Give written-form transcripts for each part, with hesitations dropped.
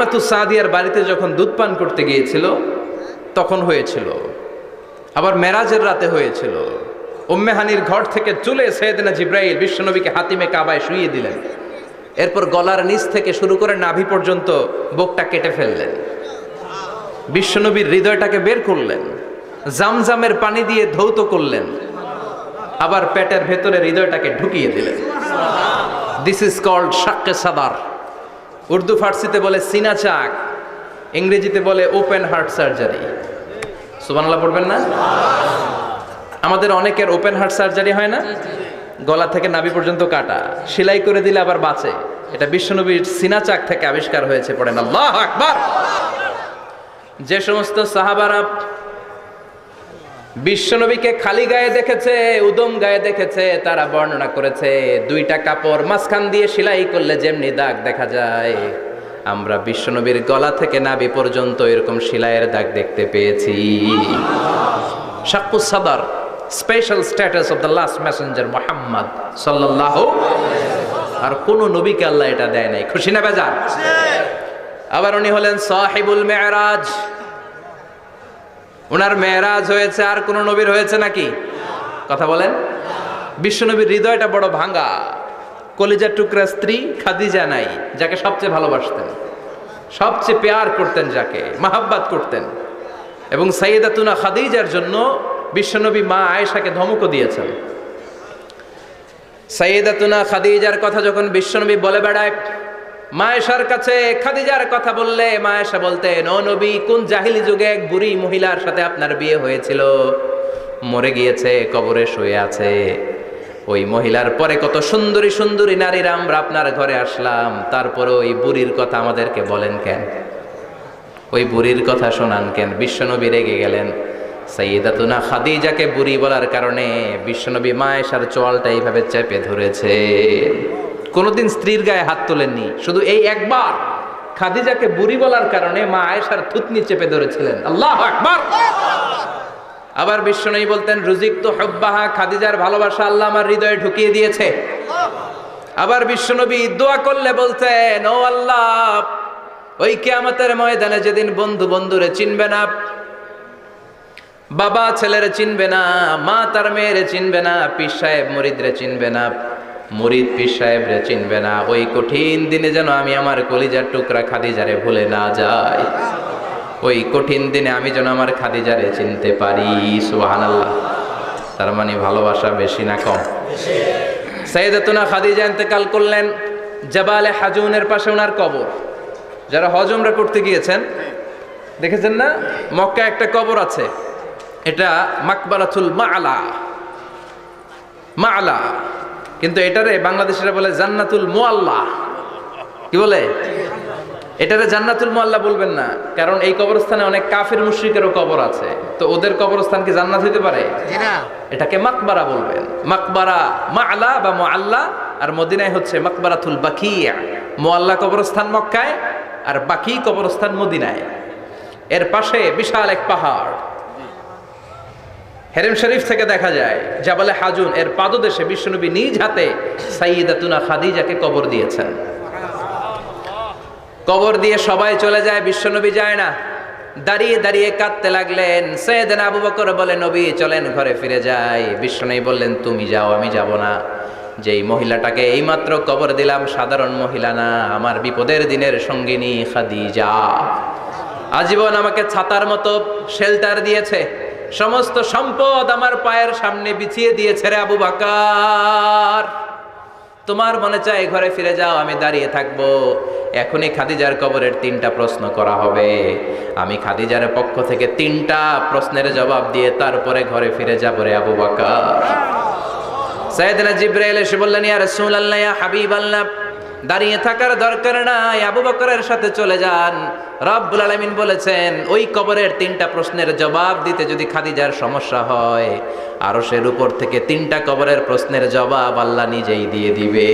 হালিমাতু সাদিয়ার বাড়িতে যখন দুধ পান করতে গিয়েছিল তখন হয়েছিল, আবার মেরাজের রাতে হয়েছিল। উম্মে হানির ঘর থেকে চলে সাইয়েদনা জিবরাইল বিশ্বনবীকে হাতিমে কাবায় শুইয়ে দিলেন। এরপর গলার নিচ থেকে শুরু করে নাভি পর্যন্ত বুকটা কেটে ফেললেন, বিশ্বনবীর হৃদয়টাকে বের করলেন, জামজামের পানি দিয়ে ধৌত করলেন, আবার পেটের ভেতরে হৃদয়টাকে ঢুকিয়ে দিলেন। দিস ইজ কল্ড শাক্কে সাদার। উর্দু ফার্সিতে বলে সিনা চাক, ইংরেজিতে বলে ওপেন হার্ট সার্জারি। সুবহানাল্লাহ পড়বেন না? আমাদের অনেকের ওপেন হার্ট সার্জারি হয় না, গলা থেকে নাভি পর্যন্ত কাটা, সেলাই করে দিলে আবার বাঁচে। এটা বিশ্বনবীর সিনা চাক থেকে আবিষ্কার হয়েছে। পড়েন আল্লাহু আকবার। যে সমস্ত সাহাবারা বিশ্বনবীকে খালি গায়ে দেখেছে, উদম গায়ে দেখেছে, তারা বর্ণনা করেছে দুইটা কাপড় মাঝখান দিয়ে সেলাই করলে যেমনি দাগ দেখা যায়, আমরা বিশ্বনবীর গলা থেকে নাভি পর্যন্ত এরকম সেলাইয়ের দাগ দেখতে পেয়েছি। শাক্কুস সাদার, special status of the last Messenger Muhammad সাল্লাল্লাহু। আর কোন নবীকে আল্লাহ এটা দেয় নাই। খুশি না বেজার? আবার উনি হলেন সাহিবুল মেরাজ। ওনার মেরাজ হয়েছে, আর কোন নবীর হয়েছে নাকি? কথা বলেন। বিশ্বনবীর হৃদয়টা বড় ভাঙা, কলিজার টুকরা স্ত্রী খাদিজা নাই, যাকে সবচেয়ে ভালোবাসতেন, সবচেয়ে প্যার করতেন, যাকে মাহাব্বাত করতেন। এবং সাইয়েদাতুনা খাদিজার জন্য বিশ্বনবী মা আয়েশাকে ধমকও দিয়েছেন। সাইয়েদাতুনা খাদিজার কথা যখন বিশ্বনবী বলে বেড়ায় মা আয়েশার কাছে, খাদিজার কথা বললে মা আয়েশা বলতেন, ও নবী, কোন জাহিলি যুগে এক বুড়ি মহিলার সাথে আপনার বিয়ে হয়েছিল, মরে গিয়েছে, কবরে শুয়ে আছে। ওই মহিলার পরে কত সুন্দরী সুন্দরী নারীরা আমরা আপনার ঘরে আসলাম, তারপরে ওই বুড়ির কথা আমাদেরকে বলেন কেন? ওই বুড়ির কথা শোনান কেন? বিশ্বনবী রেগে গেলেন। সাইয়েদাতুনা খাদিজাকে বুড়ি বলার কারণে বিশ্বনবী মা আয়েশার চোয়ালটা এইভাবে চেপে ধরেছে। কোনোদিন স্ত্রীর গায়ে হাত তোলেননি, শুধু এই একবার খাদিজাকে বুড়ি বলার কারণে মা আয়েশার থুতনি চেপে ধরেছিলেন। আল্লাহু আকবার। আবার বিশ্বনবী বলতেন, রুজিকতু হুব্বাহা, খাদিজার ভালোবাসা আল্লাহ আমার হৃদয়ে ঢুকিয়ে দিয়েছে। আবার বিশ্বনবী দোয়া করলে বলতেন, ও আল্লাহ, ওই কিয়ামতের ময়দানে যেদিন বন্ধু বন্ধুরে চিনবে না, বাবা ছেলেরে চিনবে না, মা তার মেয়েরে চিনবে না, পীর সাহেব মুরিদরে চিনবে না, মুরিদ পীর সাহেবরে চিনবে না, ওই কঠিন দিনে যেন আমি আমার কলিজার টুকরা খাদিজারে ভুলে না যাই। ওই কঠিন দিনে আমি যেন আমার খাদিজারে চিনতে পারি। সুবহানাল্লাহ। তার মানে ভালোবাসা বেশি না কম? সাইয়েদাতুনা খাদিজা ইন্তেকাল করলেন। জাবালে হাজুনের পাশে ওনার কবর। যারা হজ উমরা করতে গিয়েছেন দেখেছেন না, মক্কা একটা কবর আছে, এটা মাকবারাতুল মা'লা। মা'লা, কিন্তু এটারে বাংলাদেশিরা বলে জান্নাতুল মুআল্লা। কি বলে? এটারে জান্নাতুল মুআল্লা বলবেন না, কারণ এই কবরস্থানে অনেক কাফির মুশরিকেরও কবর আছে, তো ওদের কবরস্থান কি জান্নাত হইতে পারে? এটাকে মাকবারা বলবেন। মাকবারা মা'লা বা মুআল্লা, আর মদিনায় হচ্ছে মাকবারাতুল বাকিয়া। মুআল্লা কবরস্থান মক্কায়, আর বাকি কবরস্থান মদিনায়। এর পাশে বিশাল এক পাহাড়, হেরেম শরীফ থেকে দেখা যায় জাবালে হাজুন, এর পাদদেশে বিশ্বনবী নিজ হাতে সাইয়েদাতুনা খাদিজাকে কবর দিয়েছেন। কবর দিয়ে সবাই চলে যায়, বিশ্বনবী যায় না। দাঁড়িয়ে দাঁড়িয়ে কাঁদতে লাগলেন। সাইয়েদনা আবু বকর বলে, নবী চলেন ঘরে ফিরে যাই। বিশ্বনবী বললেন, তুমি যাও, আমি যাব না। যেই মহিলাটাকে এইমাত্র কবর দিলাম সাধারণ মহিলা না, আমার বিপদের দিনের সঙ্গিনী খাদিজা। আজীবন আমাকে ছাতার মতো শেল্টার দিয়েছে, সমস্ত সম্পদ আমার পায়ের সামনে বিছিয়ে দিয়েছে রে আবু বকর। তোমার মনে চায় ঘরে ফিরে যাও, আমি দাঁড়িয়ে থাকবো। এখনই খাদিজার কবরের 3টা প্রশ্ন করা হবে। আমি খাদিজার পক্ষ থেকে 3টা প্রশ্নের জবাব দিয়ে তারপরে ঘরে ফিরে যাব রে আবু বকর। সাইয়েদনা জিবরাইল এসে বললেন, ইয়া রাসূলুল্লাহ, ইয়া হাবিবাল্লাহ, দাঁড়িয়ে থাকার দরকার নাই, আবু বকরের সাথে চলে যান। রব্বুল আলামিন বলেছেন, ওই কবরের 3টা প্রশ্নের জবাব দিতে যদি খাদিজার সমস্যা হয়, আরশের উপর থেকে 3টা কবরের প্রশ্নের জবাব আল্লাহ নিজেই দিয়ে দিবে।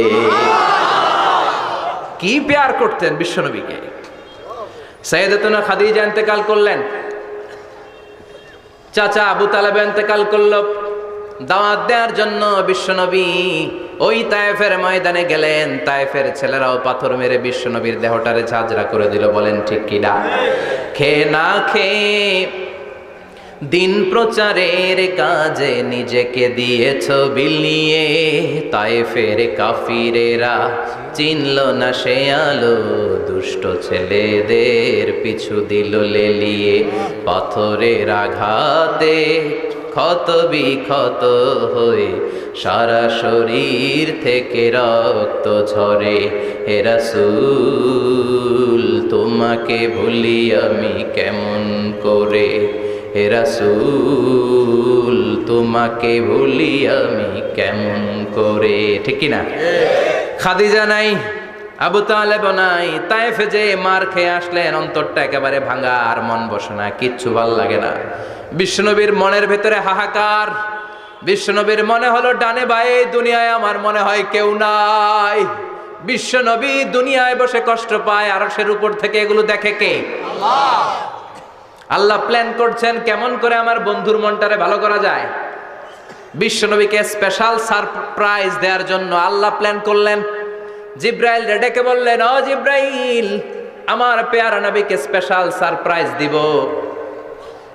কি প্যার করতেন বিশ্বনবীকে। সাইয়েদাতুনা খাদিজা ইন্তেকাল করলেন, চাচা আবু তালেব ইন্তেকাল করল। দাওয়াত দেওয়ার জন্য বিশ্বনবী ওই তায়েফের ময়দানে গেলেন, তায়েফের ছেলেরাও পাথর মেরে বিশ্বনবীর দেহটারে ঝাঁঝরা করে দিল। বলেন ঠিক কি না? খেয়ে না খেয়ে দিন প্রচারের কাজে নিজেকে দিয়েছ বিলিয়ে, তায়েফের কাফিরেরা চিনল না সে আলো, দুষ্ট ছেলেদের পিছু দিল লেলিয়ে। পাথরের আঘাতে ক্ষত বিক্ষত হয়ে সারা শরীর থেকে রক্ত ঝরে। হে রাসূল তোমাকে ভুলি আমি কেমন করে, হে রাসূল তোমাকে ভুলি আমি কেমন করে। ঠিক কি না? খাদিজা নাই, আবু তালেব নাই, তায়েফে যে মার খেয়ে আসলেন, অন্তরটা একেবারে ভাঙা, আর মন বসে না, কিচ্ছু ভাল লাগে না। বিশ্বনবীর মনের ভেতরে হাহাকার। বিশ্বনবীর মনে হলো ডানে বায়ে দুনিয়ায় আমার মনে হয় কেউ নাই। বিশ্বনবী দুনিয়ায় বসে কষ্ট পায়, আরশের উপর থেকে এগুলো দেখে কে? আল্লাহ। আল্লাহ প্ল্যান করছেন কেমন করে আমার বন্ধুর মনটারে ভালো করা যায়। বিশ্বনবীকে স্পেশাল সারপ্রাইজ দেওয়ার জন্য আল্লাহ প্ল্যান করলেন। জিব্রাইল ডেকে বললেন, ও জিব্রাইল, আমার পেয়ারা নবীকে স্পেশাল সারপ্রাইজ দিব,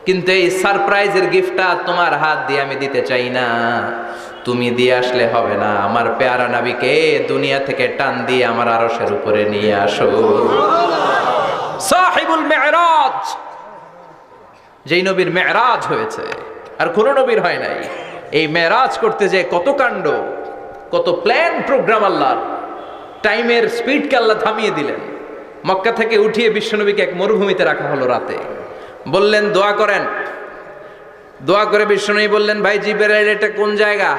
কিন্তু এই সারপ্রাইজের গিফটটা তোমার হাত দিয়ে আমি দিতে চাই না, তুমি দিয়ে আসলে হবে না। আমার পেয়ারা নবীকে দুনিয়া থেকে টান দিয়ে আমার আরশের উপরে নিয়ে আসো। সাহিবুল মেরাজ, যেই নবীর মেরাজ হয়েছে আর কোন নবীর হয় নাই। এই মেরাজ করতে যে কত কাণ্ড, কত প্ল্যান প্রোগ্রাম আল্লাহর। টাইমের স্পিডকে আল্লাহ থামিয়ে দিলেন। মক্কা থেকে উঠিয়ে বিশ্বনবীকে এক মরুভূমিতে রাখা হলো রাতে। বললেন দোয়া করেন। দোয়া করে বিশ্বনবী বললেন, ভাই জিব্রাইল এটা কোন জায়গা,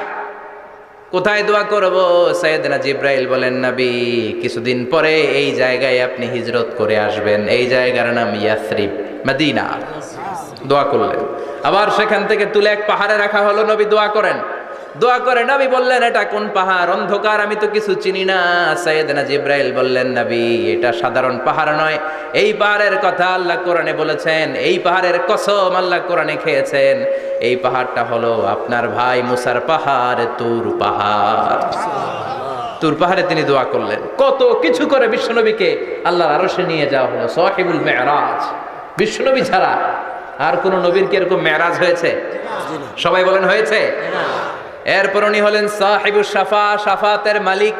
কোথায় দোয়া করব? সাইয়েদনা জিব্রাইল বলেন, নবী কিছুদিন পরে এই জায়গায় আপনি হিজরত করে আসবেন, এই জায়গার নাম ইয়াসরিব, মদিনা। দোয়া করলেন। আবার সেখান থেকে তুলে এক পাহাড়ে রাখা হলো, নবী দোয়া করেন। দোয়া করে নবী বললেন, এটা কোন পাহাড়? অন্ধকার, আমি তো কিছু চিনি না। সাইয়েদনা জিব্রাইল বললেন, নবী এটা সাধারণ পাহাড় নয়, এই পাহাড়ের কথা আল্লাহ কোরআনে বলেছেন, এই পাহাড়ের কসম আল্লাহ কোরআনে খেয়েছেন। এই পাহাড়টা হলো আপনার ভাই মুসার পাহাড়, তুর পাহাড়। তুর পাহাড়ে তিনি দোয়া করলেন। কত কিছু করে বিশ্বনবীকে আল্লাহর আরশে নিয়ে যাওয়া হলো। সাহিবুল মেরাজ। বিশ্বনবী ছাড়া আর কোন নবীর কি এরকম মেরাজ হয়েছে? সবাই বলেন হয়েছে। এরপর উনি হলেন সাহিবুস শাফা, শাফাতের মালিক।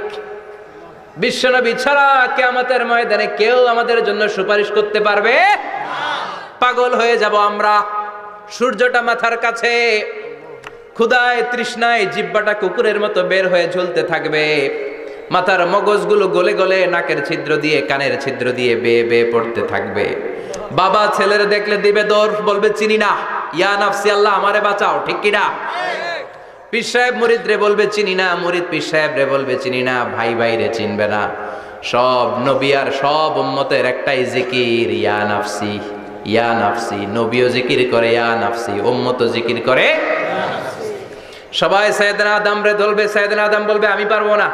বিশ্বনবী ছাড়া কিয়ামতের ময়দানে কেউ আমাদের জন্য সুপারিশ করতে পারবে না। পাগল হয়ে যাব আমরা। সূর্যটা মাথার কাছে, ক্ষুধায় তৃষ্ণায় জিহ্বাটা কুকুরের মতো বের হয়ে ঝুলতে থাকবে। মাথার মগজগুলো গলে গলে নাকের ছিদ্র দিয়ে কানের ছিদ্র দিয়ে বেয়ে বেয়ে পড়তে থাকবে। বাবা ছেলের দেখলে দিবে দৌড়, বলবে চিনি না, ইয়া নাফসি আল্লাহ আমারে বাঁচাও। ঠিক কিনা? পীর সাহেব মুরিদ রে বলবে চিনি না, মুরিদ পীর সাহেব রে বলবে চিনি না, ভাই ভাই রে চিনবে না। সব নবী আর সব উম্মতের একটাই জিকির, ইয়া নাফসি ইয়া নাফসি। নবীও জিকির করে ইয়া নাফসি, উম্মতও জিকির করে। সবাই সাইয়েদনা আদম রে ধরবে, সাইয়েদনা আদম বলবে আমি পারবো না।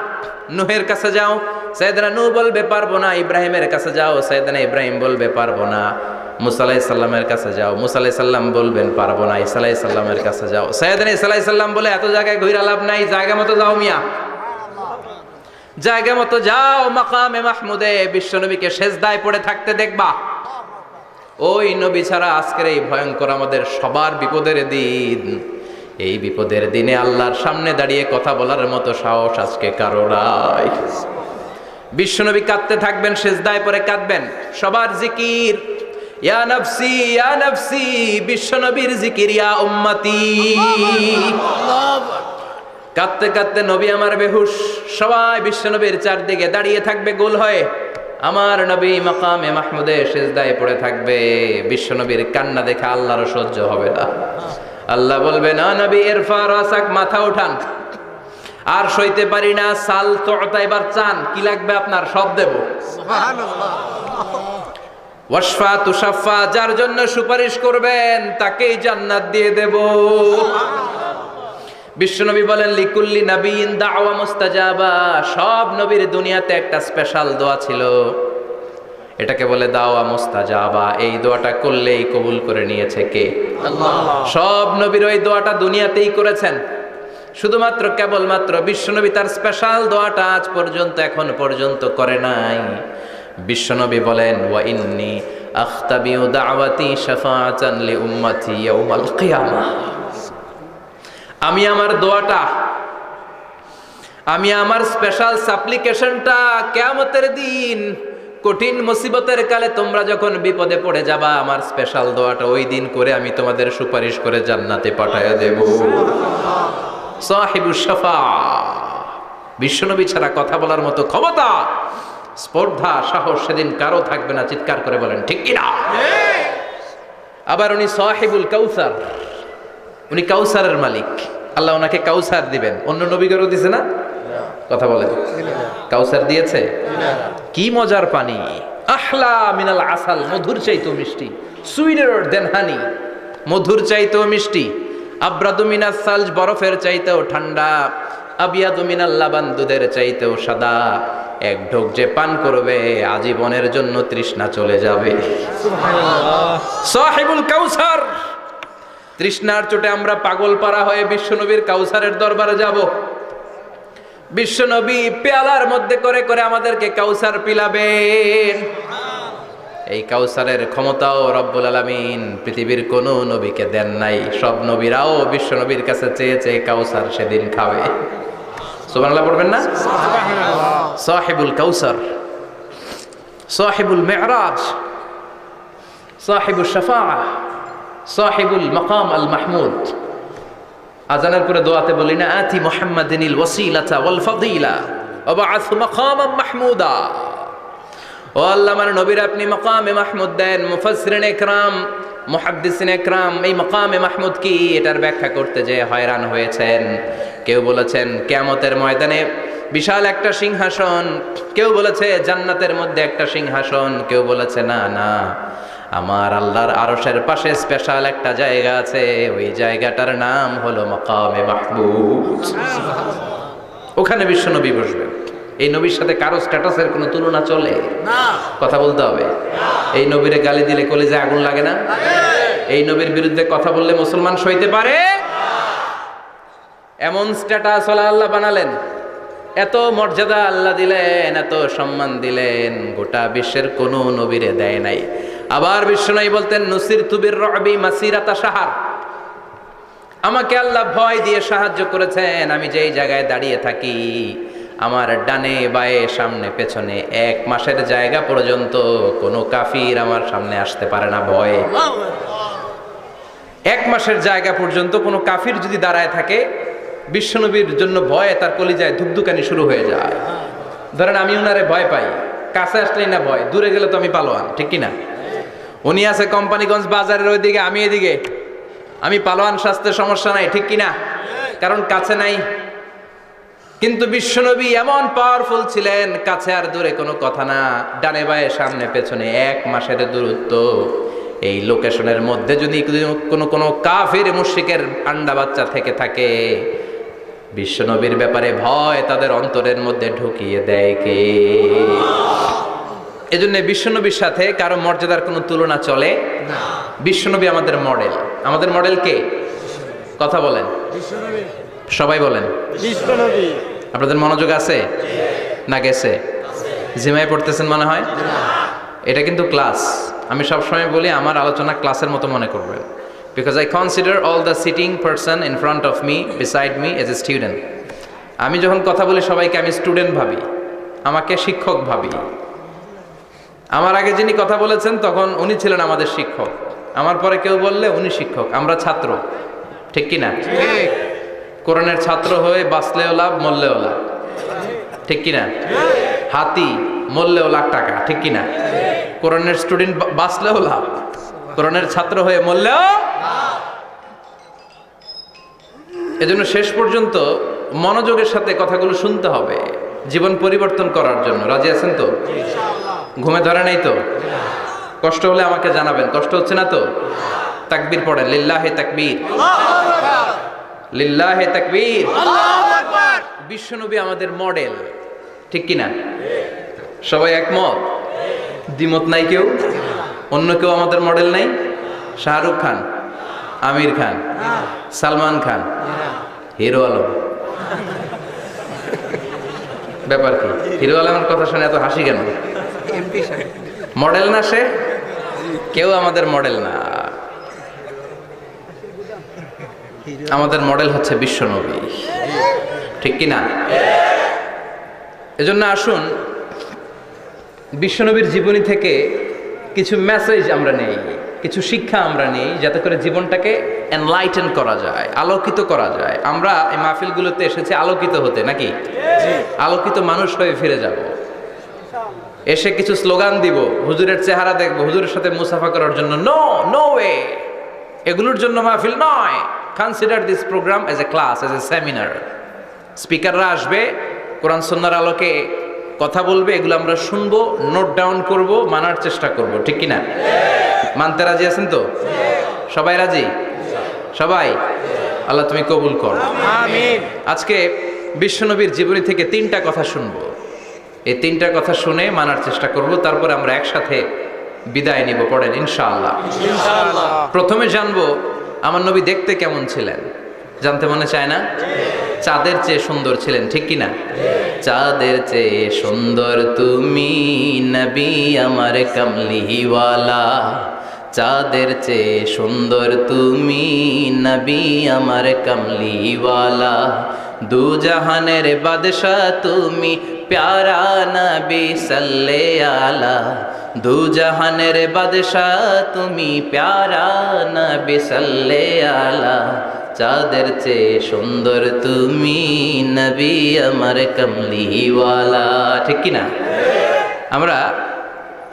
নূহের কাছে যাও, সাইয়েদনা নূহ বলবে পারবো না। ইব্রাহিমের কাছে যাও, সাইয়েদনা ইব্রাহিম বলবে পারবো না। মুসা আলাইহিস সালামের কাছে যাও, মুসা আলাইহিস সালাম বলবেন পারবো না। ঈসা আলাইহিস সালামের কাছে যাও, সাইয়েদনা ঈসা আলাইহিস সালাম বলে এত জায়গায় ঘুরে লাভ নাই, জায়গা মতো যাও মিয়া, জায়গা মতো যাও। মাকামে মাহমুদে বিশ্বনবীকে সেজদায় পড়ে থাকতে দেখবা। ওই নবী ছাড়া আজকের এই ভয়ঙ্কর আমাদের সবার বিপদের দিন। এই বিপদের দিনে আল্লাহর সামনে দাঁড়িয়ে কথা বলার মতো সাহস আজকে কারো নাই। বিশ্বনবী কাঁদতে থাকবেন, সেজদায় পড়ে কাঁদবেন। সবার জিকির ইয়া নাফসি ইয়া নাফসি, বিশ্বনবীর জিকির ইয়া উম্মতি। কাঁদতে কাঁদতে নবী আমার বেহুশ। সবাই বিশ্বনবীর চারদিকে দাঁড়িয়ে থাকবে গোল হয়ে। আমার নবী মাকামে মাহমুদে সেজদায় পড়ে থাকবে। বিশ্বনবীর কান্না দেখে আল্লাহর সহ্য হবে না। আল্লাহ বলবে না নবী ইরফা রাসাক, মাথা উঠান, আর সইতে পারি না। সাল তোতা, এবার চান, কি লাগবে আপনার সব দেব। সুবহানাল্লাহ। ওয়াশফা তুশাফা, যার জন্য সুপারিশ করবেন তাকেই জান্নাত দিয়ে দেব। বিশ্বনবী বলেন লিকুল্লি নাবিয়িন দাওয়া মুস্তাজাবা। সব নবীর দুনিয়াতে একটা স্পেশাল দোয়া ছিল, এটাকে বলে দাওয়া মুস্তাজাবা। এই দোয়াটা করলেই কবুল করে নিয়েছে কে? আল্লাহ। সব নবীর ওই দোয়াটা দুনিয়াতেই করেছেন। শুধুমাত্র কেবলমাত্র বিশ্বনবী তার স্পেশাল দোয়াটা আজ পর্যন্ত এখন পর্যন্ত করে নাই। বিশ্বনবী বলেন, ওয়া ইন্নী আখতাবিউ দাওয়াতি শাফাআতান লি উম্মতি ইয়াউমাল কিয়ামাহ। আমি আমার দোয়াটা, আমি আমার স্পেশাল সাপ্লিকেশনটা কিয়ামতের দিন কঠিন মুসিবতের কালে তোমরা যখন বিপদে পড়ে যাবা, আমার স্পেশাল দোয়াটা ওই দিন করে আমি তোমাদের সুপারিশ করে জান্নাতে পাঠায়া দেব। সাহিবুশ শাফাআ, বিশ্বনবী ছাড়া কথা বলার মতো ক্ষমতা, স্পর্ধা, সাহস সেদিন কারো থাকবে না। চিৎকার করে বলেন ঠিক কিনা? আবার উনি সাহিবুল কাউসার, উনি কাউসারের মালিক। আল্লাহ ওনাকে কাউসার দিবেন। অন্য নবীগণও দিছে না? কথা বলেন, কাউসার দিয়েছে? কি মজার পানি, আহলা মিনাল আসাল, মধুর চাইতেও মিষ্টি, সুইটার দেন হানি, মধুর চাইতেও মিষ্টি, আব্রাদু মিনাস সালজ, বরফের চাইতেও ঠান্ডা, আবিয়াদু মিনাল লাবান, দুধের চাইতেও সাদা। এক ঢোক যে পান করবে আজীবনের জন্য তৃষ্ণা চলে যাবে। সুবহানাল্লাহ, সাহিবুল কাউসার। তৃষ্ণার চোটে আমরা পাগল পারা হয়ে বিশ্বনবীর কাউসারের দরবারে যাব। বিশ্বনবী পেয়ালার মধ্যে করে করে আমাদেরকে কাউসার পিলাবেন। এই কাউসারের ক্ষমতাও রব্বুল আলামিন পৃথিবীর কোন নবীকে দেন নাই। সব নবীরাও বিশ্বনবীর কাছে চেয়ে চেয়ে কাউসার সেদিন খাবে। সুবহানাল্লাহ পড়বেন না? সুবহানাল্লাহ। সাহিবুল কাউসার, সাহিবুল মিরাজ, সাহিবুশ শাফাআ, সাহিবুল মাকাম আল মাহমুদ। আজানের পরে দোয়াতে বলি না, আতি মুহাম্মাদিনিল ওয়াসিলাতা ওয়াল ফাদিলা ওয়া বাআসহু মাকামান মাহমুদা। ও আল্লাহ, আমার নবীর আপনি মাকামে মাহমুদ দেন। মুফাসসিরিন ইকরাম, মুহাদ্দিসিন ইকরাম এই মাকামে মাহমুদ কি এটার ব্যাখ্যা করতে যে হয়রান হয়েছেন। কেউ বলেছেন কিয়ামতের ময়দানে বিশাল একটা সিংহাসন, কেউ বলেছে জান্নাতের মধ্যে একটা সিংহাসন, কেউ বলেছে না না, আমার আল্লাহর আরশের পাশে স্পেশাল একটা জায়গা আছে, ওই জায়গাটার নাম হলো মাকামে মাহমুদ। ওখানে বিশ্বনবী বসবেন। এই নবীর সাথে কারো স্ট্যাটাসের কোনো তুলনা চলে না? কথা বলতে হবে। এই নবীরে গালি দিলে কলিজায় আগুন লাগে না? এই নবীর বিরুদ্ধে কথা বললে মুসলমান সইতে পারে? এমন স্ট্যাটাস আল্লাহ বানালেন, এত মর্যাদা আল্লাহ দিলেন, এত সম্মান দিলেন, গোটা বিশ্বের কোনো নবীরে দেয় নাই। আবার বিশ্বনবী বলতেন, নুসিরতু বির-রু'বি মাসিরাতা শাহর, আমাকে আল্লাহ ভয় দিয়ে সাহায্য করেছেন। আমি যেই জায়গায় দাঁড়িয়ে থাকি, আমার ডানে বায়ে সামনে পেছনে 1 মাসের জায়গা পর্যন্ত কোনো কাফির আমার সামনে আসতে পারে না ভয়ে। 1 মাসের জায়গা পর্যন্ত কোনো কাফির যদি দাঁড়ায় থাকে, বিশ্বনবীর জন্য ভয়ে তার কলিজায় ধুকধুকানি শুরু হয়ে যায়। ধরেন আমি উনারে ভয় পাই, কাছে আসলেই না ভয়, দূরে গেলে তো আমি পালোয়ান, ঠিক কিনা? উনি আছে কোম্পানিগঞ্জ বাজারের ওইদিকে, আমি এদিকে, আমি পালোয়ান, স্বাস্থ্যের সমস্যা নাই, ঠিক কিনা? কারণ কাছে নাই। কিন্তু বিশ্বনবী এমন পাওয়ারফুল ছিলেন, কাছে আর দূরে কোনো কথা না, ডানে বায়ে সামনে পেছনে 1 মাসের দূরত্ব। এই লোকেশনের মধ্যে যদি কোনো কাফির মুশরিকের আন্ডা বাচ্চা থেকে থাকে, বিশ্বনবীর ব্যাপারে ভয় তাদের অন্তরের মধ্যে ঢুকিয়ে দেয় কে? এজন্য বিশ্বনবীর সাথে কারো মর্যাদার কোনো তুলনা চলে না। বিশ্বনবী আমাদের মডেল। আমাদের মডেল কে? কথা বলেন, সবাই বলেন বিশ্বনবী। আপনাদের মনোযোগ আছে না গেছে? জিমায় পড়তেছেন মনে হয়। এটা কিন্তু ক্লাস। আমি সবসময় বলি আমার আলোচনা ক্লাসের মতো মনে করবেন, because I consider all the sitting person in front of me, beside me as a student. আমি যখন কথা বলি সবাইকে আমি স্টুডেন্ট ভাবি, আমাকে শিক্ষক ভাবি। আমার আগে যিনি কথা বলেছেন তখন উনি ছিলেন আমাদের শিক্ষক, আমার পরে কেউ বললে উনি শিক্ষক, আমরা ছাত্র, ঠিক কিনা? কোরআনের ছাত্র হয়ে বাঁচলেও লাভ, মরলেও লাভ, ঠিক কিনা? হাতি মরলেও লাখ টাকা, ঠিক কিনা? কোরআনের স্টুডেন্ট বাঁচলেও লাভ, কোরআনের ছাত্র হয়ে মরলেও। এজন্য শেষ পর্যন্ত মনোযোগের সাথে কথাগুলো শুনতে হবে জীবন পরিবর্তন করার জন্য। রাজি আছেন তো? ঘুমে ধরে নাই তো? কষ্ট হলে আমাকে জানাবেন। কষ্ট হচ্ছে না তো? তাকবীর পড়েন, লিল্লাহি তাকবীর, লিল্লাহি তাকবীর, আল্লাহু আকবার। বিশ্বনবী আমাদের মডেল, ঠিক কিনা? সবাই একমত? দ্বিমত নাই কেউ? অন্য কেউ আমাদের মডেল নাই? শাহরুখ খান, আমির খান, সালমান খান, হিরো আলম, ব্যাপার কি? হিরো আলমের কথা শুনে এত হাসি কেন? মডেল না সে? কেউ আমাদের মডেল না। আমাদের মডেল হচ্ছে বিশ্বনবী, ঠিক কি না? এজন্য আসুন বিশ্বনবীর জীবনী থেকে কিছু মেসেজ আমরা নেই, কিছু শিক্ষা আমরা নেই, যাতে করে জীবনটাকে এনলাইটেন করা যায়, আলোকিত করা যায়। আমরা এই মাহফিলগুলোতে এসেছি আলোকিত হতে, নাকি? আলোকিত মানুষ হয়ে ফিরে যাব। এসে কিছু স্লোগান দিব, হুজুরের চেহারা দেখবো, হুজুরের সাথে মুসাফা করার জন্য, নো নো ওয়ে, এগুলোর জন্য মাহফিল নয়। Consider this program as a class, as a seminar. স্পিকাররা আসবে, কোরআন সুন্নাহর আলোকে কথা বলবে, এগুলো আমরা শুনবো, নোট ডাউন করব, মানার চেষ্টা করব, ঠিক কি না? মানতে রাজি আছেন তো? সবাই রাজি? সবাই? আল্লাহ তুমি কবুল করো, আমিন। আজকে বিশ্বনবীর জীবনী থেকে 3টা কথা শুনবো। এই 3টা কথা শুনে মানার চেষ্টা করব, তারপরে আমরা একসাথে বিদায় নিব। পড়েন ইনশাআল্লাহ। ইনশাআল্লাহ। প্রথমে জানবো আমার নবী দেখতে কেমন ছিলেন। জানতে মনে চায় না? চাঁদের চেয়ে সুন্দর ছিলেন, ঠিক কি না? চাঁদের চেয়ে সুন্দর তুমি নবী আমার কামলিওয়ালা, চাঁদের চেয়ে সুন্দর তুমি নবী আমার কামলিওয়ালা, দু জাহানের বাদশাহ তুমি প্যারা নবী সাল্লে আলা, দু জাহানের বাদশাহ তুমি প্যারা নবী সাল্লে আলা, চাঁদের চেয়ে সুন্দর তুমি নবী আমার কামলিওয়ালা, ঠিক কি না? আমরা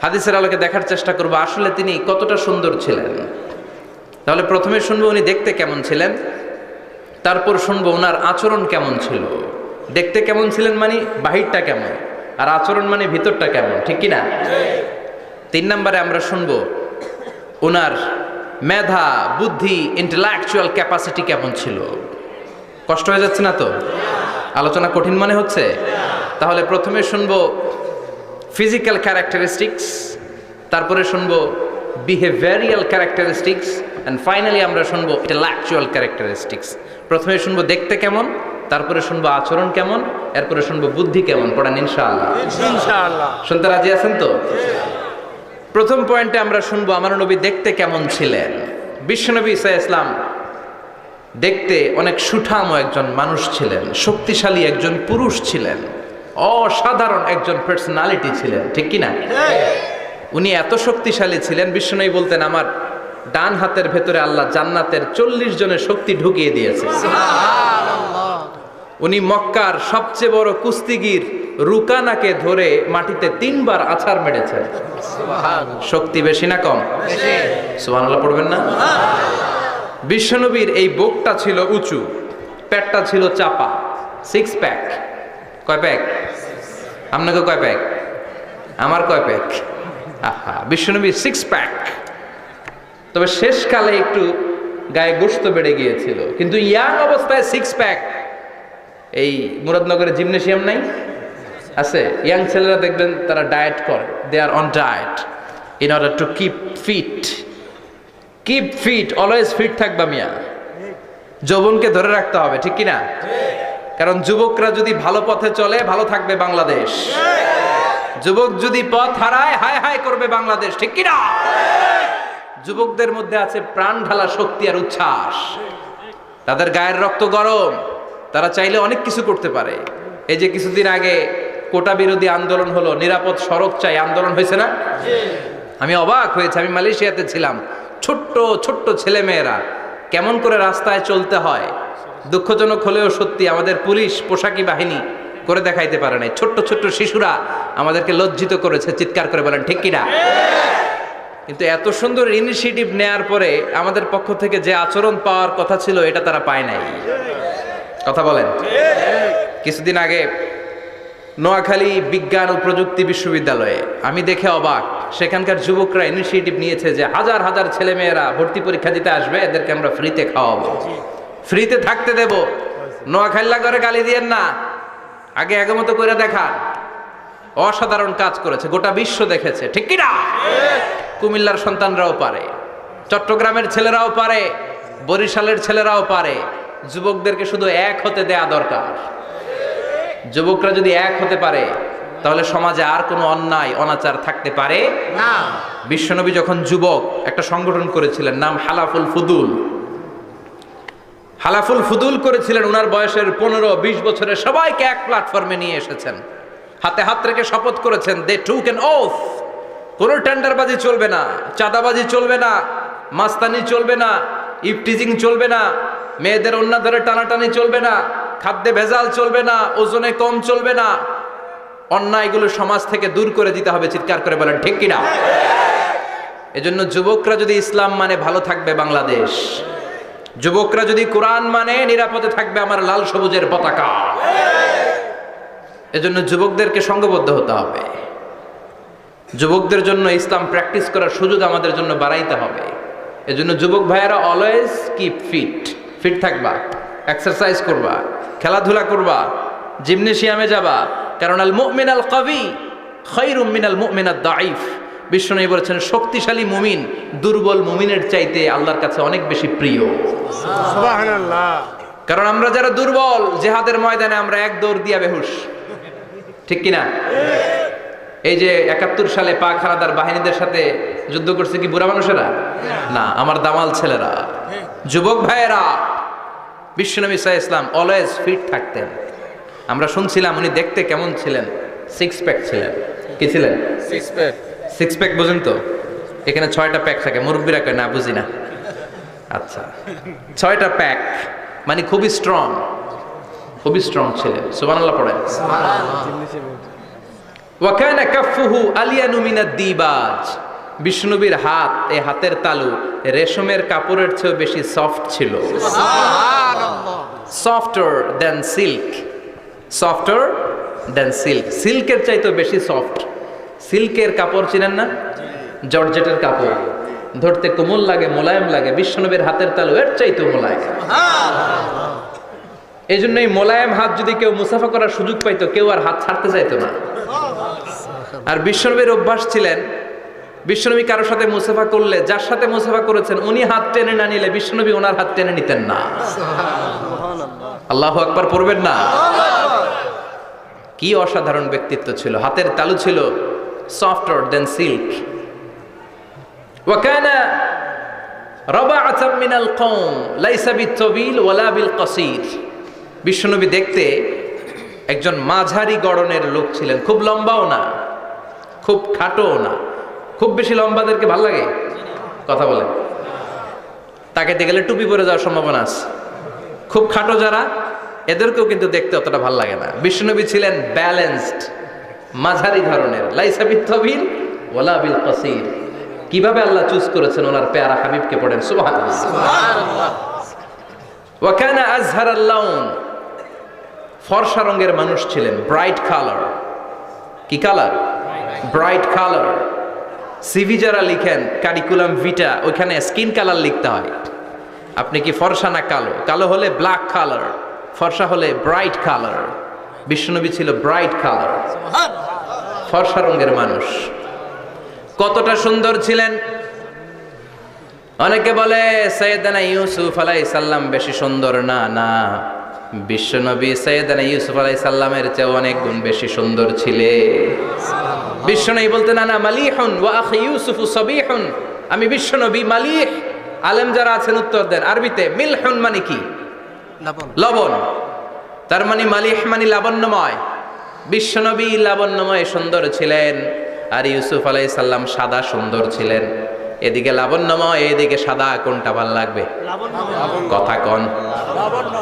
হাদিসের আলোকে দেখার চেষ্টা করব আসলে তিনি কতটা সুন্দর ছিলেন। তাহলে প্রথমে শুনবো উনি দেখতে কেমন ছিলেন, তারপর শুনবো ওনার আচরণ কেমন ছিল। দেখতে কেমন ছিলেন মানে বাহিরটা কেমন, আর আচরণ মানে ভিতরটা কেমন, ঠিক কি না? 3 নম্বরে আমরা শুনবো ওনার মেধা, বুদ্ধি, ইন্টেলেকচুয়াল ক্যাপাসিটি কেমন ছিল। কষ্ট হয়ে যাচ্ছে না তো? আলোচনা কঠিন মনে হচ্ছে? তাহলে প্রথমে শুনবো ফিজিক্যাল ক্যারেক্টারিস্টিক্স, তারপরে শুনবো বিহেভিয়ারিয়াল ক্যারেক্টারিস্টিক্স, এন্ড ফাইনালি আমরা শুনবো ইন্টেলেকচুয়াল ক্যারেক্টারিস্টিক্স। প্রথমে শুনবো দেখতে কেমন, তারপরে শুনবো আচরণ কেমন, এরপরে শুনবো বুদ্ধি কেমন। পড়েন ইনশাআল্লাহ। ইনশাআল্লাহ। শুনতে রাজি আছেন তো? প্রথম পয়েন্টে আমরা শুনবো আমার নবী দেখতে কেমন ছিলেন। বিশ্বনবী ঈসা ইসলাম দেখতে অনেক সুঠাম একজন মানুষ ছিলেন, শক্তিশালী একজন পুরুষ ছিলেন, অসাধারণ একজন পার্সোনালিটি ছিলেন, ঠিক কি না? উনি এত শক্তিশালী ছিলেন, বিশ্বনবী বলতেন আমার ডান হাতের ভেতরে আল্লাহ জান্নাতের 40 জনের শক্তি ঢুকিয়ে দিয়েছে। উনি মক্কার সবচেয়ে বড় কুস্তিগির রুকানাকে ধরে মাটিতে 3 বার আছাড় মেরেছেন। শক্তি বেশি না কম? সুবহানাল্লাহ পড়বেন না? বিশ্বনবীর এই বুকটা ছিল উঁচু, পেটটা ছিল চাপা, 6 প্যাক। কয় প্যাক? আপনাকে কয় প্যাক? আমার কয় প্যাক? আহা, বিশ্বনবীর 6 প্যাক। তবে শেষকালে একটু গায়ে গোশত বেড়ে গিয়েছিল, কিন্তু ইয়াং অবস্থায় 6 প্যাক। এই মুরাদনগরে জিমনেশিয়াম নাই? আছে। ইয়াং ছেলেরা দেখবেন তারা ডায়েট করে, they are on diet in order to keep fit. Keep fit, always fit থাকবা মিয়া, যৌবনকে ধরে রাখতে হবে, ঠিক কি না? কারণ যুবকরা যদি ভালো পথে চলে ভালো থাকবে বাংলাদেশ, যুবক যদি পথ হারায় হায় হায় করবে বাংলাদেশ, ঠিক কি না? যুবকদের মধ্যে আছে প্রাণ ঢালা শক্তি আর উচ্ছ্বাস, তাদের গায়ের রক্ত গরম, তারা চাইলে অনেক কিছু করতে পারে। এই যে কিছুদিন আগে কোটা বিরোধী আন্দোলন হলো, নিরাপদ সড়ক চাই আন্দোলন হয়েছে না? আমি অবাক হয়েছে, আমি মালয়েশিয়াতে ছিলাম, ছোট্ট ছোট্ট ছেলে মেয়েরা কেমন করে রাস্তায় চলতে হয়, দুঃখজনক হলেও সত্যি আমাদের পুলিশ পোশাকি বাহিনী করে দেখাইতে পারে নাই। ছোট্ট ছোট্ট শিশুরা আমাদেরকে লজ্জিত করেছে, চিৎকার করে বলেন ঠিক কিনা? কিন্তু এত সুন্দর ইনিশিয়েটিভ নেয়ার পরে আমাদের পক্ষ থেকে যে আচরণ পাওয়ার কথা ছিল এটা তারা পায় নাই। কথা বলেন। কিছুদিন আগে নোয়াখালী বিজ্ঞান ও প্রযুক্তি বিশ্ববিদ্যালয়ে আমি দেখে অবাক, সেখানকার যুবকরা ইনিশিয়েটিভ নিয়েছে যে হাজার হাজার ছেলে মেয়েরা ভর্তি পরীক্ষা দিতে আসবে, এদেরকে আমরা ফ্রিতে খাওয়াবো, ফ্রিতে থাকতে দেব। নোয়াখালী করে গালি দিয়েন না, আগে আগে মতো করে দেখান। অসাধারণ কাজ করেছে, গোটা বিশ্ব দেখেছে, ঠিক কি না? কুমিল্লার সন্তানরাও পারে, চট্টগ্রামের ছেলেরাও পারে, বরিশালের ছেলেরাও পারে। যুবকদেরকে শুধু এক হতে দেয়া দরকার। যুবকরা যদি এক হতে পারে তাহলে সমাজে আর কোনো অন্যায় অনাচার থাকতে পারে না। বিশ্বনবী যখন যুবক একটা সংগঠন করেছিলেন, নাম হালাফুল ফুদুল। হালাফুল ফুদুল করেছিলেন, উনার বয়সের 15-20 বছরের সবাইকে এক প্ল্যাটফর্মে নিয়ে এসেছেন, হাতে হাত রেখে শপথ করেছেন, দে টুক অ্যান ওথ, কোনো টেন্ডারবাজি চলবে না, চাঁদাবাজি চলবে না, মাস্তানি চলবে না, ইফটিজিং চলবে না, মেয়েদের অন্য ধরে টানাটানি চলবে না, খাদ্যে ভেজাল চলবে না, ওজনে কম চলবে না, অন্যায়গুলো সমাজ থেকে দূর করে দিতে হবে। চিৎকার করে বলেন ঠিক কিনা? এজন্য যুবকরা যদি ইসলাম মানে ভালো থাকবে বাংলাদেশ, যুবকরা যদি কোরআন মানে নিরাপদে থাকবে আমার লাল সবুজের পতাকা। এজন্য যুবকদেরকে সংঘবদ্ধ হতে হবে, যুবকদের জন্য ইসলাম প্র্যাকটিস করার সুযোগ আমাদের জন্য বাড়াইতে হবে। এজন্য যুবক ভাইয়েরা অলওয়েজ কিপ ফিট, ফিট থাকবা, এক্সারসাইজ করবা, খেলাধুলা করবা, জিমনেশিয়ামে যাবা, কারণ আল মুমিন আল কাবি খায়রুম মিনাল মুমিন আদ দাঈফ। বিশ্বনবী বলেছেন শক্তিশালী মুমিন দুর্বল মুমিনের চাইতে আল্লাহর কাছে অনেক বেশি প্রিয়। সুবহানাল্লাহ। কারণ আমরা যারা দুর্বল জিহাদের ময়দানে আমরা এক দৌড় দিয়া বেহুশ, ঠিক কিনা? এই যে 71 সালে পাক হানাদার বাহিনীদের সাথে যুদ্ধ করছে কি বুড়া মানুষেরা? না, আমার দামাল ছেলেরা, যুবক ভাইয়েরা। বিশ্বনবী সাল্লাল্লাহু আলাইহি ওয়াসাল্লাম অলওয়েজ ফিট থাকতেন। আমরা শুনছিলাম উনি দেখতে কেমন ছিলেন, 6 প্যাক ছিলেন। কি ছিলেন? 6 প্যাক বুঝেন তো? এখানে 6টা প্যাক থাকে, মুরব্বীরা কয় না বুঝি না। আচ্ছা, 6টা প্যাক মানে খুবই স্ট্রং, খুবই স্ট্রং ছিলেন। সুবহানাল্লাহ পড়েন। ওয়া কানা কাফফুহু আলিয়ানু মিনাদ দিবাজ। বিষ্ণুবীর হাত, এই হাতের তালু রেশমের কাপড়ের চেয়ে বেশি সফট ছিল। সুবহানাল্লাহ। Softer than silk, softer than silk, সিল্কের চাইতেও বেশি সফট। সিল্কের কাপড় চিনেন না? জর্জেটের কাপড় ধরতে কোমল লাগে, মোলায়েম লাগে। বিশ্বনবীর হাতের তালু এর চাইতেও মোলায়েম। এই জন্য এই মোলায়েম হাত যদি কেউ মুসাফা করার সুযোগ পাইতো, কেউ আর হাত ছাড়তে চাইতো না। আর বিশ্বনবীর অভ্যাস ছিলেন, বিশ্বনবী কারোর সাথে মুসাফা করলে, যার সাথে মুসাফা করেছেন উনি হাত টেনে না নিলে বিশ্বনবী ওনার হাত টেনে নিতেন না। আল্লাহু আকবার পড়বেন না? কি অসাধারণ ব্যক্তিত্ব ছিল। হাতের তালু ছিল সফটার দেন সিল্ক। ওয়া কানা রাবাআতাম মিনাল কওম লাইসা বিত-তাবিল ওয়ালা বিল কাসীর। বিশ্বনবী দেখতে একজন মাঝারি গড়নের লোক ছিলেন, খুব লম্বাও না, খুব খাটোও না। খুব বেশি লম্বাদেরকে ভালো লাগে? কথা বলে তাকাইতে গেলে টুপি পরে যাওয়ার সম্ভাবনা আছে। খুব খাটো যারা, এদেরকেও কিন্তু দেখতে অতটা ভালো লাগে না। বিশ্বনবী ছিলেন ব্যালেন্সড, মাঝারি ধরনের। লাইসা বিত-তাবিল ওয়ালা বিল কাসীর। কিভাবে আল্লাহ চুজ করেছেন ওনার পেয়ারা হাবিবকে, পড়েন সুবহানাল্লাহ। সুবহানাল্লাহ। ওয়া কানা আযহারাল লাউন, ফর্সা রঙের মানুষ ছিলেন, ব্রাইট কালার। কি কালার? Bright colour. সিভি যারা লিখেন কারিকুলাম ভিটা, ওইখানে স্কিন কালার লিখতে হয়। আপনি কি ফর্সা না কালো? কালো হলে ব্ল্যাক কালার, ফর্সা হলে ব্রাইট কালার। বিশ্বনবী ছিল ব্রাইট কালার, ফর্সা রঙের মানুষ। কতটা সুন্দর ছিলেন! অনেকে বলে সাইয়েদানা ইউসুফ আলাইহিস সালাম বেশি সুন্দর। না না, বিশ্বনবী সাইয়েদানা ইউসুফ আলাইহিস সালামের চেয়ে অনেক গুণ বেশি সুন্দর ছিলেন। বিশ্বনবী বলতেন আনা মালিহুন ওয়া আখি ইউসুফু সাবিহুন। আমি বিশ্বনবী মালিহ। আলেম যারা আছেন উত্তর দেন আরবিতে। মিলহুন মানে কি? লবণ। তার মানে মালিহ মানে লাবণ্যময়। বিশ্বনবী লাবণ্যময় সুন্দর ছিলেন, আর ইউসুফ আলাইহিস সালাম সাদা সুন্দর ছিলেন। এদিকে লাবণ্যময়, এদিকে সাদা, কোনটা ভালো লাগবে? কথা কন।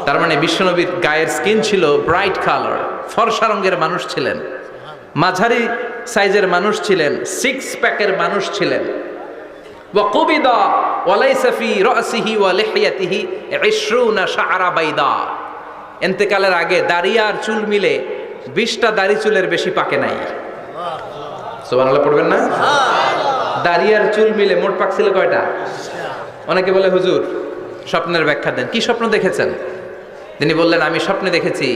তার মানে বিশ্বনবীর গায়ের স্কিন ছিল ব্রাইট কালার, ফর্সা রঙের মানুষ ছিলেন, মাঝারি সাইজের মানুষ ছিলেন, 6 প্যাকের মানুষ ছিলেন। ওয়া কুবিদা ওয়া লাইসা ফি রাসিহি ওয়া লিহিয়াতিহি 20 শাআরা বাইদা। ইন্তেকালের আগে দাড়ি আর চুল মিলে 20টা দাড়ি চুলের বেশি পাকে নাই। সুবহানাল্লাহ পড়বেন না? দাড়ি আর চুল মিলে মোট পাক ছিল কয়টা? অনেকে বলে হুজুর স্বপ্নের ব্যাখ্যা দেন। কি স্বপ্ন দেখেছেন? তিনি বললেন আমি স্বপ্নে দেখেছি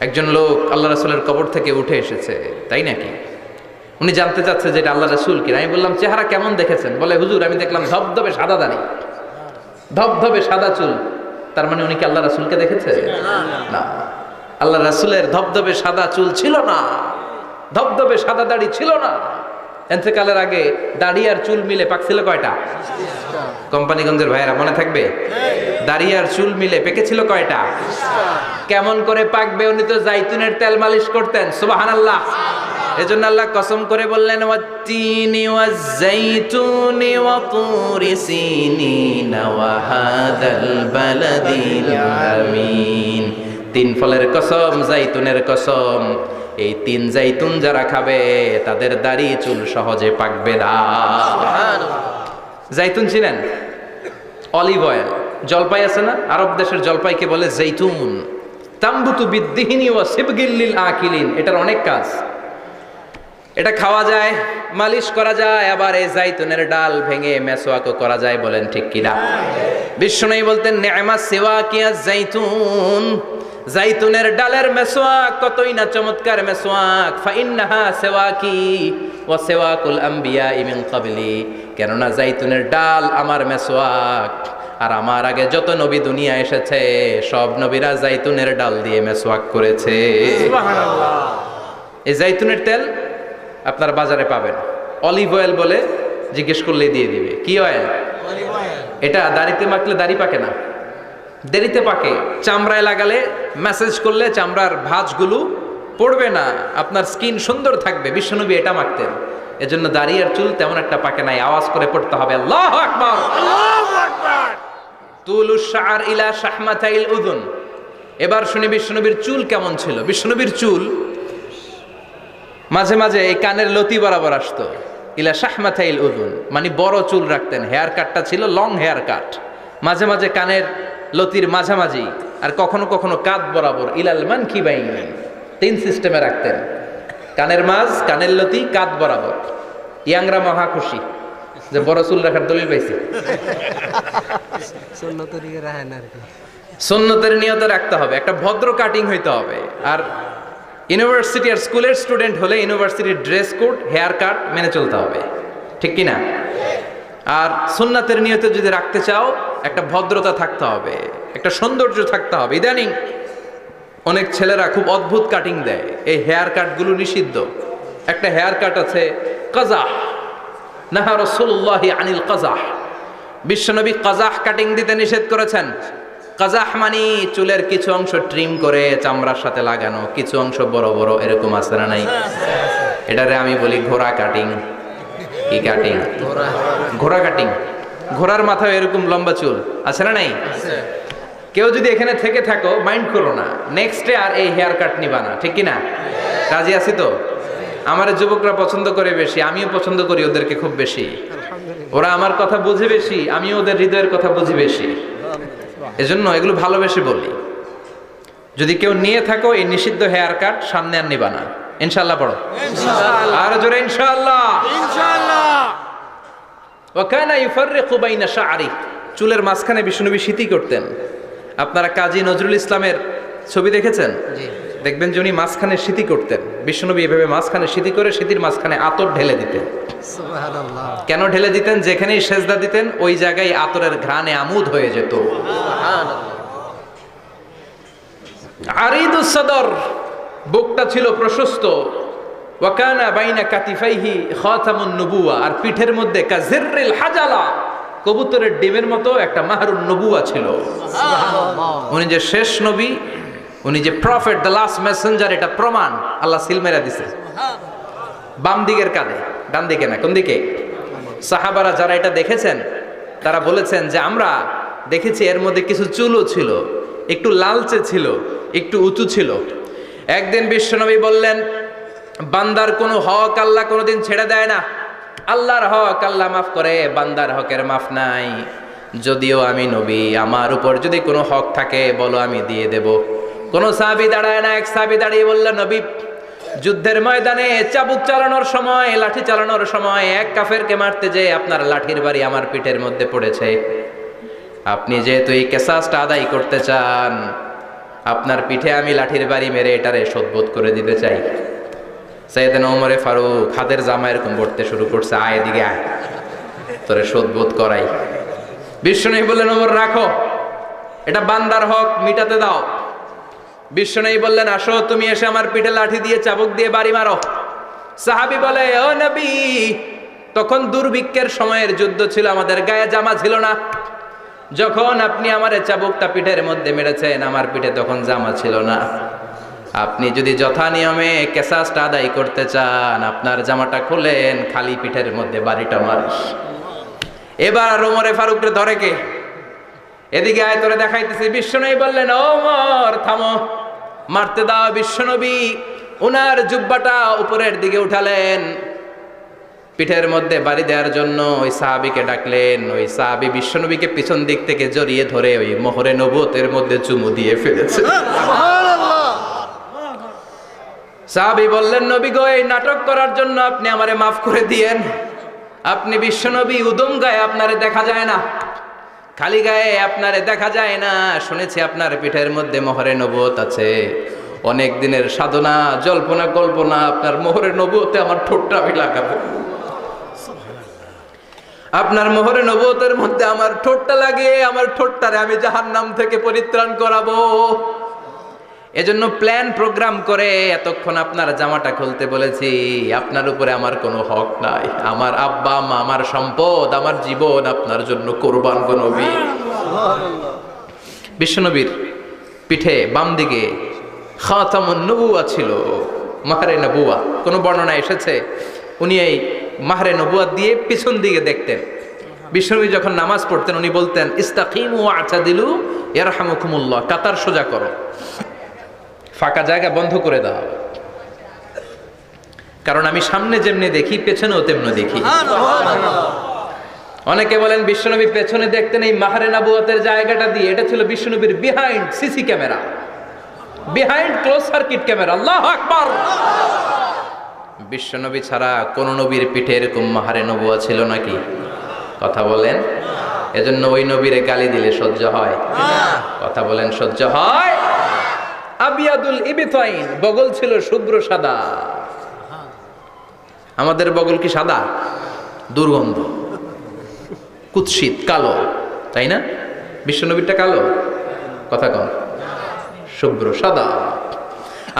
একজন লোক আল্লাহ রাসূলের কবর থেকে উঠে এসেছে। তাই নাকি? উনি জানতে চাচ্ছে যে এটা আল্লাহ রাসূল কিনা। আমি বললাম চেহারা কেমন দেখেছেন? বলে হুজুর আমি দেখলাম ধবধবে সাদা দাড়ি, ধবধবে সাদা চুল। তার মানে উনি কি আল্লাহ রাসূলকে দেখেছে? না। আল্লাহ রাসূলের ধবধবে সাদা চুল ছিল না, ধবধবে সাদা দাড়ি ছিল না। এতেকালের আগে দাড়ি আর চুল মিলে পাকছিল কয়টা? কোম্পানিগঞ্জের ভাইয়েরা মনে থাকবে? দাড়ি আর চুল মিলে পেকেছিল কয়টা? কেমন করে পাকবে? উনি তো জাইতুনের তেল মালিশ করতেন। সুবহানাল্লাহ। এজন্য আল্লাহ কসম করে বললেন, ওয়াত্তিনি ওয়াজ-জাইতুনি ওয়া তুরি সিনিন ওয়া হাদাল বালাদিল আমিন। তিন ফলের কসম, জাইতুনের কসম। এই তিন জাইতুন যারা খাবে তাদের দাড়ি চুল সহজে পাকবে না। জাইতুন চিনেন? Olive oil. জলপাই আছে না, আরব দেশের জলপাইকে বলে জাইতুন। তাম্বুতু বিদ্দিহিনি ওয়া সিবগিল লিল আকিলিন। এটার অনেক কাজ। এটা খাওয়া যায়, মালিশ করা যায়, আবার এই জাইতুনের ডাল ভেঙে মেসওয়াকও করা যায়। বলেন ঠিক কিনা? বিশ্বনবী বলতেন, নি'মা সিওয়াকিয়া জাইতুন। জাইতুনের ডালের মেসওয়াক কতই না চমৎকার মেসওয়াক। ফাইন্নাহা সিওয়াকি ওয়া সিওয়াকুল আম্বিয়া মিন ক্বাবলি। কেননা জাইতুনের ডাল আমার মেসওয়াক, আর আমার আগে যত নবী দুনিয়া এসেছে সব নবীরা জাইতুনের ডাল দিয়ে মেসওয়াক করেছে। সুবহানাল্লাহ। এই জাইতুনের তেল আপনার বাজারে পাবেন। অলিভ অয়েল বলে জিজ্ঞেস করলেই দিয়ে দিবে। কি অয়েল? এটা দাড়িতে মাখলে দাড়ি পাকে না, দেরিতে পাকে। চামড়ায় লাগালে ম্যাসেজ করলে চামড়ার ভাঁজগুলো পড়বে না, আপনার স্কিন সুন্দর থাকবে। বিশ্বনবী এটা মাখতেন। এজন্য দাড়ি আর চুল তেমন একটা পাকে নাই। আওয়াজ করে পড়তে হবে আল্লাহু আকবার। আল্লাহু আকবার। তুলুশ শাআর ইলা শাহমাতাইল উযুন। এবার শুনি বিশ্বনবীর চুল কেমন ছিল। বিশ্বনবীর চুল মাঝে মাঝে এই কানের লতি বরাবর আসতো। ইলা শাহমাতাইল উযুন মানে বড় চুল রাখতেন। হেয়ার কাটটা ছিল লং হেয়ার কাট। মাঝে মাঝে কানের লতির মাঝামাঝি, আর কখনো কখনো কাঁধ বরাবর। ইলাল মানকিবাইন, তিন সিস্টেমে রাখতেন। কানের মাঝ, কানের লতি, কাঁধ বরাবর। ইয়াংরা মহা খুশি যে বড় চুল রাখার দলিল পাইছি। সুন্নতের নিয়ত রাখতে হবে। একটা ভদ্র কাটিং হইতে হবে। আর ইউনিভার্সিটি আর স্কুলের স্টুডেন্ট হলে ইউনিভার্সিটির ড্রেস কোড, হেয়ার কাট মেনে চলতে হবে। ঠিক কি না? আর সুন্নাতের নিয়তে যদি রাখতে চাও একটা ভদ্রতা থাকতে হবে, একটা সৌন্দর্য থাকতে হবে। ইদানিং অনেক ছেলেরা খুব অদ্ভুত কাটিং দেয়। এই হেয়ার কাটগুলো নিষিদ্ধ। একটা হেয়ার কাট আছে কাজাহ, নাহা রাসূলুল্লাহি আনিল কাজাহ। বিশ্বনবী কাজাহ কাটিং দিতে নিষেধ করেছেন। কাজাহ মানে চুলের কিছু অংশ ট্রিম করে চামড়ার সাথে লাগানো, কিছু অংশ বড় বড়, এরকম আছে না নাই? এটারে আমি বলি ঘোড়া কাটিং। কি কাটিং? ঘোড়া কাটিং। ঘোড়ার মাথায় এরকম লম্বা চুল আছে না নাই? কেউ যদি এখানে থেকে থাকো মাইন্ড করো না, নেক্সটে আর এই হেয়ার কাট নিবা না। ঠিক কি না? রাজি আছি তো? আমার যুবকরা পছন্দ করে বেশি, আমিও পছন্দ করি ওদেরকে খুব বেশি। ওরা আমার কথা বুঝে বেশি, আমিও ওদের হৃদয়ের কথা বুঝি বেশি। এজন্য এগুলো ভালোবেসে বলি। যদি কেউ নিয়ে থাকো এই নিষিদ্ধ হেয়ার কাট, সামনে আর নিবা না। ইনশাআল্লাহ পড়ো। আর জোরে ইনশাআল্লাহ। ইনশাআল্লাহ। ওয়া কানা ইউফাররিকু বাইনা শা'রি। চুলের মাঝখানে বিশ্বনবী সিঁথি করতেন। আপনারা কাজী নজরুল ইসলামের ছবি দেখেছেন? দেখবেন যে উনি মাঝখানে সিঁথি করতেন। বিশ্বনবী এভাবে মাঝখানে সিঁথি করে সিঁথির মাঝখানে আতর ঢেলে দিতেন। সুবহানাল্লাহ। কেন ঢেলে দিতেন? যেখানেই সেজদা দিতেন ওই জায়গায় আতরের ঘ্রাণে আমোদ হয়ে যেত। আরিদুস সদর, বুকটা ছিল প্রশস্ত। ওয়া কানা বাইনা কাতিফাইহি খাতামুন নবুওয়া, আর পিঠের মধ্যে কাজিররিল হাজালা, কবুতরের ডিমের মতো একটা মাহরুন নবুওয়া ছিল। উনি যে শেষ নবী, উনি যে প্রফেট, দ্য লাস্ট মেসেঞ্জার, এটা প্রমাণ। আল্লাহ সিল মেরা দিছে বাম দিকের কাঁধে, ডান দিকে না। কোন দিকে? সাহাবারা যারা এটা দেখেছেন তারা বলেছেন যে আমরা দেখেছি এর মধ্যে কিছু চুলও ছিল, একটু লালচে ছিল, একটু উঁচু ছিল। একদিন বিশ্বনবী বললেন, বান্দার কোনো হক আল্লাহ কোনোদিন ছেড়ে দেয় না। আল্লাহর হক আল্লাহ মাফ করে, বান্দার হকের মাফ নাই। যদিও আমি নবী, আমার উপর যদি কোনো হক থাকে বলো, আমি দিয়ে দেব। কোনো সাহাবী দাঁড়ায় না। এক সাহাবী দাঁড়িয়ে বলল, নবী, যুদ্ধের ময়দানে চাবুক চালানোর সময়, লাঠি চালানোর সময় এক কাফেরকে মারতে যেয়ে আপনার লাঠির বাড়ি আমার পিঠের মধ্যে পড়েছে। আপনি যেহেতু এই কেসাসটা আদায় করতে চান, আপনার পিঠে আমি লাঠির বাড়ি মেরে এটারে শোধবোধ করে দিতে চাই। সাইয়েদনা ওমরে ফারুক হাতের জামা এরকম পড়তে শুরু করছে, আয় এদিকে আয়, তোরে শোধবোধ করাই। বিশ্বনবী বললেন, ওমর রাখো, এটা বান্দার হক মিটাতে দাও। বিশ্বনবী বললেন, আসো তুমি এসে আমার পিঠে লাঠি দিয়ে চাবুক দিয়ে বাড়ি মারো। সাহাবী বলে, ও নবী, তখন দুর্ভিক্ষের সময়ের যুদ্ধ ছিল, আমাদের গায়ে জামা ছিল না। যখন আপনি আমারে চাবুকটা পিঠের মধ্যে মেরেছেন, আমার পিঠে তখন জামা ছিল না। আপনি যদি যথা নিয়মে কেসাসটা আদায় করতে চান, আপনার জামাটা খুলেন, খালি পিঠের মধ্যে বাড়িটা মারিস। এবার ওমরে ফারুকরে ধরে কে? এদিকে আয়, তোরে দেখাইতেছি। বিশ্বনবী বললেন, ও ওমর থামো, মারতে দাও। বিশ্বনবী উনার জুব্বাটা উপরের দিকে উঠালেন, পিঠের মধ্যে বাড়ি দেওয়ার জন্য ওই সাহাবীকে ডাকলেন। ওই সাহাবী বিশ্বনবীকে পিছন দিক থেকে জড়িয়ে ধরে ওই মোহরে নবুয়তের মধ্যে চুমু দিয়ে ফেলেছে। সাহাবী বললেন, নবী গো, এই নাটক করার জন্য আপনি আমারে মাফ করে দিয়েন। আপনি বিশ্বনবী, উদম গায়ে আপনারে দেখা যায় না, খালি গায়ে আপনারে দেখা যায় না। শুনেছি আপনার পিঠের মধ্যে মোহরে নবুয়ত আছে। অনেক দিনের সাধনা, জল্পনা কল্পনা, আপনার মোহরে নবুয়তে আমার ঠোঁটটা আমি লাগাবো। আপনার মোহরে নবুয়তের মধ্যে আমার ঠোঁটটা লাগিয়ে আমার ঠোঁটটারে আমি জাহান্নাম থেকে পরিত্রাণ করাবো। এজন্য প্ল্যান প্রোগ্রাম করে এতক্ষণ আপনার জামাটা খুলতে বলেছি। আপনার উপরে আমার কোনো হক নাই। আমার আব্বা আম্মা, আমার সম্পদ, আমার জীবন আপনার জন্য কোরবান গো নবী। বিশ্বনবীর পিঠে বাম দিকে খাতামুন নবুয়া ছিল, মাহরে নবুয়া। কোনো বর্ণনা এসেছে উনি এই মাহরে নবুয়া দিয়ে পিছন দিকে দেখতেন। বিশ্বনবী যখন নামাজ পড়তেন উনি বলতেন, ইস্তাকিমু আ'তাদিলু ইয়ারহামুকুমুল্লাহ, কাতার সোজা করো, ফাঁকা জায়গা বন্ধ করে দাও, কারণ আমি সামনে যেমনি দেখি পেছনেও তেমনি দেখি। অনেকে বলেন বিশ্বনবী পেছনে দেখতেন এই মাহরে নবুয়তের জায়গাটা দিয়ে। এটা ছিল বিশ্বনবীর behind CC camera, behind close circuit camera. আল্লাহু আকবার। বিশ্বনবী ছাড়া কোন নবীর পিঠে এরকম মাহরে নবুয়া ছিল নাকি? কথা বলেন। এজন্য ওই নবীরে গালি দিলে সহ্য হয়? কথা বলেন, সহ্য হয়? আবিয়াদুল ইবতাইন, বগল ছিল শুভ্র সাদা। আমাদের বগল কি সাদা? দুর্গন্ধ, কুৎসিত, কালো, তাই না? বিশ্বনবীরটা কালো? কথা কন, শুভ্র সাদা।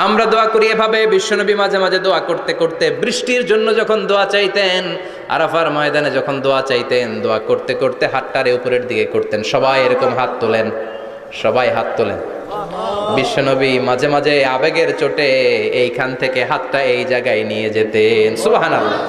আমরা দোয়া করি এভাবে। বিশ্বনবী মাঝে মাঝে দোয়া করতে করতে বৃষ্টির জন্য যখন দোয়া চাইতেন, আরাফার ময়দানে যখন দোয়া চাইতেন, দোয়া করতে করতে হাতটারে উপরের দিকে করতেন। সবাই এরকম হাত তোলেন, সবাই হাত তোলেন। বিশ্বনবী মাঝে মাঝে আবেগের চোটে এইখান থেকে হাতটা এই জায়গায় নিয়ে যেতেন। সুবহানাল্লাহ।